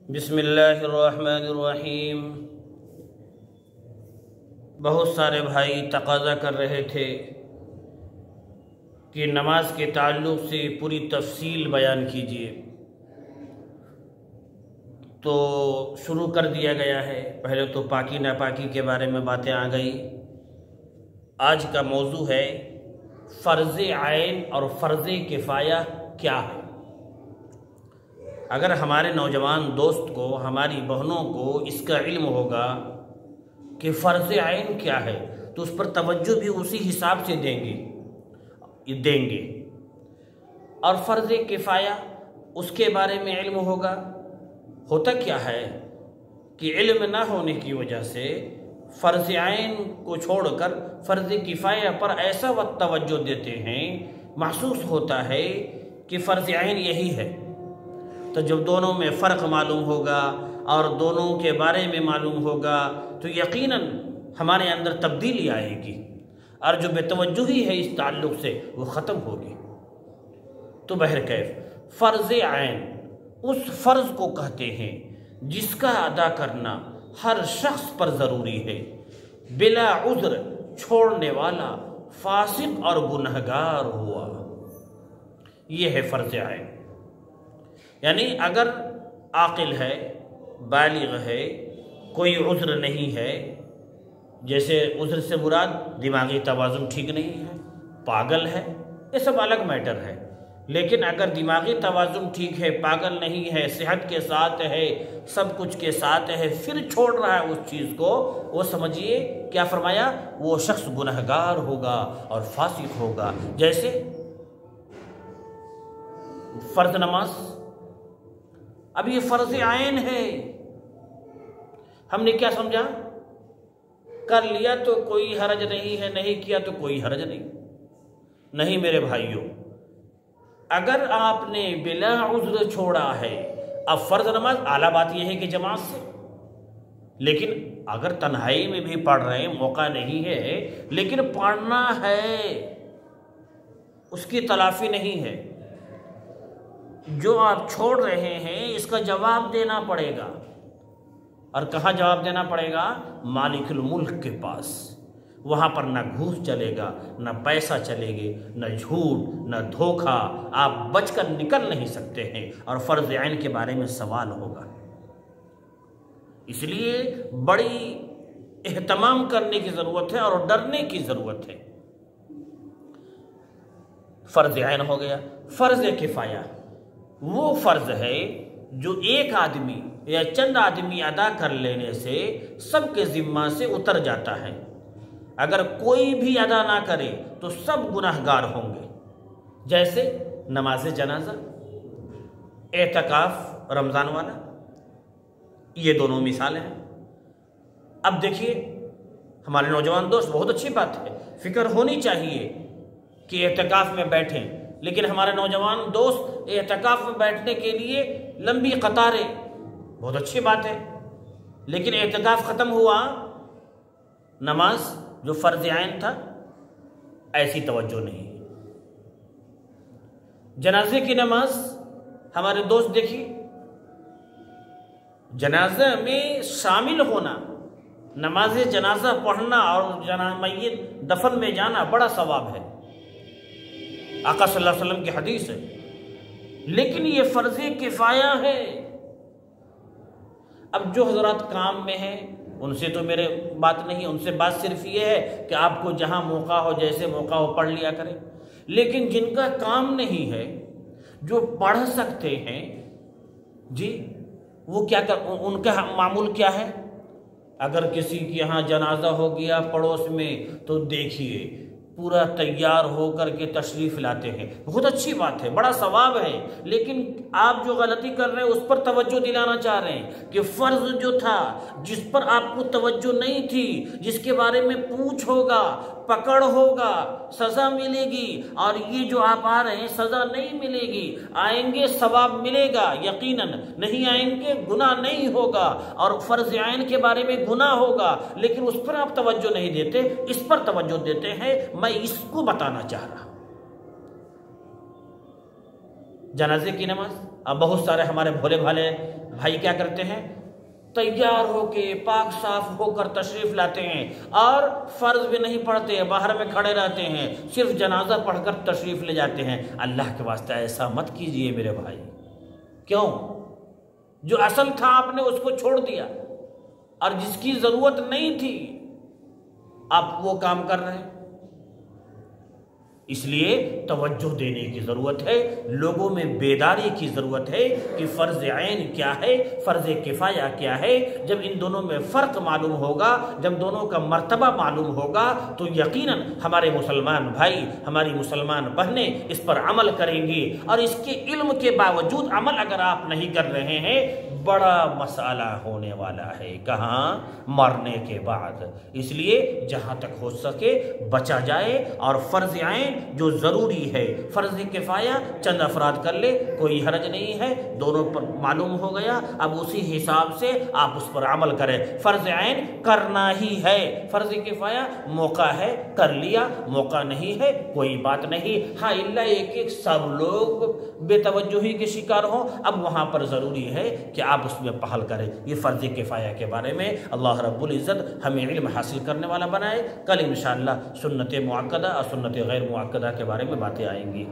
بسم اللہ الرحمن الرحیم۔ بہت سارے بھائی تقاضا کر رہے تھے کہ نماز کے تعلق سے پوری تفصیل بیان کیجیے، تو شروع کر دیا گیا ہے۔ پہلے تو پاکی ناپاکی کے بارے میں باتیں آ گئی۔ آج کا موضوع ہے فرض عین اور فرض کفایہ کیا ہے۔ اگر ہمارے نوجوان دوست کو، ہماری بہنوں کو اس کا علم ہوگا کہ فرض عین کیا ہے تو اس پر توجہ بھی اسی حساب سے دیں گے، اور فرض کفایہ اس کے بارے میں علم ہوگا۔ ہوتا کیا ہے کہ علم نہ ہونے کی وجہ سے فرض عین کو چھوڑ کر فرض کفایہ پر ایسا وقت توجہ دیتے ہیں، محسوس ہوتا ہے کہ فرض عین یہی ہے۔ تو جب دونوں میں فرق معلوم ہوگا اور دونوں کے بارے میں معلوم ہوگا تو یقیناً ہمارے اندر تبدیلی آئے گی، اور جو بے توجہی ہے اس تعلق سے وہ ختم ہوگی۔ تو بہرکیف فرض عین اس فرض کو کہتے ہیں جس کا ادا کرنا ہر شخص پر ضروری ہے، بلا عذر چھوڑنے والا فاسق اور گنہگار ہوا۔ یہ ہے فرض عین۔ یعنی اگر عاقل ہے، بالغ ہے، کوئی عذر نہیں ہے، جیسے عذر سے مراد دماغی توازن ٹھیک نہیں ہے، پاگل ہے، یہ سب الگ میٹر ہے۔ لیکن اگر دماغی توازن ٹھیک ہے، پاگل نہیں ہے، صحت کے ساتھ ہے، سب کچھ کے ساتھ ہے، پھر چھوڑ رہا ہے اس چیز کو، وہ سمجھیے کیا فرمایا، وہ شخص گنہگار ہوگا اور فاسق ہوگا۔ جیسے فرض نماز، اب یہ فرض عین ہے، ہم نے کیا سمجھا، کر لیا تو کوئی حرج نہیں ہے، نہیں کیا تو کوئی حرج نہیں میرے بھائیوں۔ اگر آپ نے بلا عذر چھوڑا ہے، اب فرض نماز اعلیٰ بات یہ ہے کہ جماعت سے، لیکن اگر تنہائی میں بھی پڑھ رہے ہیں، موقع نہیں ہے لیکن پڑھنا ہے، اس کی تلافی نہیں ہے۔ جو آپ چھوڑ رہے ہیں اس کا جواب دینا پڑے گا، اور کہاں جواب دینا پڑے گا؟ مالک الملک کے پاس۔ وہاں پر نہ گھوس چلے گا، نہ پیسہ چلے گے، نہ جھوٹ، نہ دھوکہ، آپ بچ کر نکل نہیں سکتے ہیں، اور فرض عین کے بارے میں سوال ہوگا۔ اس لیے بڑی اہتمام کرنے کی ضرورت ہے اور ڈرنے کی ضرورت ہے۔ فرض عین ہو گیا۔ فرض کفایہ وہ فرض ہے جو ایک آدمی یا چند آدمی ادا کر لینے سے سب کے ذمہ سے اتر جاتا ہے۔ اگر کوئی بھی ادا نہ کرے تو سب گناہگار ہوں گے۔ جیسے نماز جنازہ، اعتکاف رمضان والا، یہ دونوں مثالیں ہیں۔ اب دیکھیے ہمارے نوجوان دوست، بہت اچھی بات ہے، فکر ہونی چاہیے کہ اعتکاف میں بیٹھیں، لیکن ہمارے نوجوان دوست اعتکاف میں بیٹھنے کے لیے لمبی قطاریں، بہت اچھی بات ہے، لیکن اعتکاف ختم ہوا، نماز جو فرض عین تھا ایسی توجہ نہیں۔ جنازے کی نماز، ہمارے دوست دیکھیے، جنازہ میں شامل ہونا، نماز جنازہ پڑھنا اور میت دفن میں جانا بڑا ثواب ہے، آقا صلی اللہ علیہ وسلم کی حدیث ہے، لیکن یہ فرض کفایہ ہے۔ اب جو حضرات کام میں ہیں ان سے تو میرے بات نہیں، ان سے بات صرف یہ ہے کہ آپ کو جہاں موقع ہو، جیسے موقع ہو پڑھ لیا کریں، لیکن جن کا کام نہیں ہے، جو پڑھ سکتے ہیں، جی وہ کیا ان کا معمول کیا ہے؟ اگر کسی کے یہاں جنازہ ہو گیا پڑوس میں تو دیکھیے پورا تیار ہو کر کے تشریف لاتے ہیں، بہت اچھی بات ہے، بڑا ثواب ہے، لیکن آپ جو غلطی کر رہے ہیں اس پر توجہ دلانا چاہ رہے ہیں کہ فرض جو تھا، جس پر آپ کو توجہ نہیں تھی، جس کے بارے میں پوچھ ہوگا، پکڑ ہوگا، سزا ملے گی، اور یہ جو آپ آ رہے ہیں سزا نہیں ملے گی، آئیں گے ثواب ملے گا یقیناً، نہیں آئیں گے گناہ نہیں ہوگا، اور فرض عین کے بارے میں گناہ ہوگا، لیکن اس پر آپ توجہ نہیں دیتے، اس پر توجہ دیتے ہیں۔ میں اس کو بتانا چاہ رہا ہوں۔ جنازے کی نماز، اب بہت سارے ہمارے بھولے بھالے بھائی کیا کرتے ہیں، تیار ہو کے پاک صاف ہو کر تشریف لاتے ہیں اور فرض بھی نہیں پڑھتے، باہر میں کھڑے رہتے ہیں، صرف جنازہ پڑھ کر تشریف لے جاتے ہیں۔ اللہ کے واسطے ایسا مت کیجئے میرے بھائی۔ کیوں؟ جو اصل تھا آپ نے اس کو چھوڑ دیا، اور جس کی ضرورت نہیں تھی آپ وہ کام کر رہے ہیں۔ اس لیے توجہ دینے کی ضرورت ہے، لوگوں میں بیداری کی ضرورت ہے کہ فرض عین کیا ہے، فرض کفایہ کیا ہے۔ جب ان دونوں میں فرق معلوم ہوگا، جب دونوں کا مرتبہ معلوم ہوگا، تو یقیناً ہمارے مسلمان بھائی، ہماری مسلمان بہنیں اس پر عمل کریں گی۔ اور اس کے علم کے باوجود عمل اگر آپ نہیں کر رہے ہیں، بڑا مسئلہ ہونے والا ہے، کہاں؟ مرنے کے بعد۔ اس لیے جہاں تک ہو سکے بچا جائے، اور فرض عین جو ضروری ہے، فرض کفایہ چند افراد کر لے، کوئی حرج نہیں ہے، دونوں پر معلوم ہو گیا، اب اسی حساب سے آپ اس پر عمل کریں۔ فرض عین کرنا ہی ہے، فرض کفایہ موقع ہے کر لیا، موقع نہیں ہے کوئی بات نہیں۔ ہاں اللہ ایک سب لوگ بے توجہی کے شکار ہوں، اب وہاں پر ضروری ہے کہ آپ اس میں پہل کریں۔ یہ فرض کفایہ کے بارے میں اللہ رب العزت ہمیں علم حاصل کرنے والا بنائے۔ کل انشاءاللہ سنت مؤکدہ اور سنت غیر مؤکدہ کے بارے میں باتیں آئیں گی۔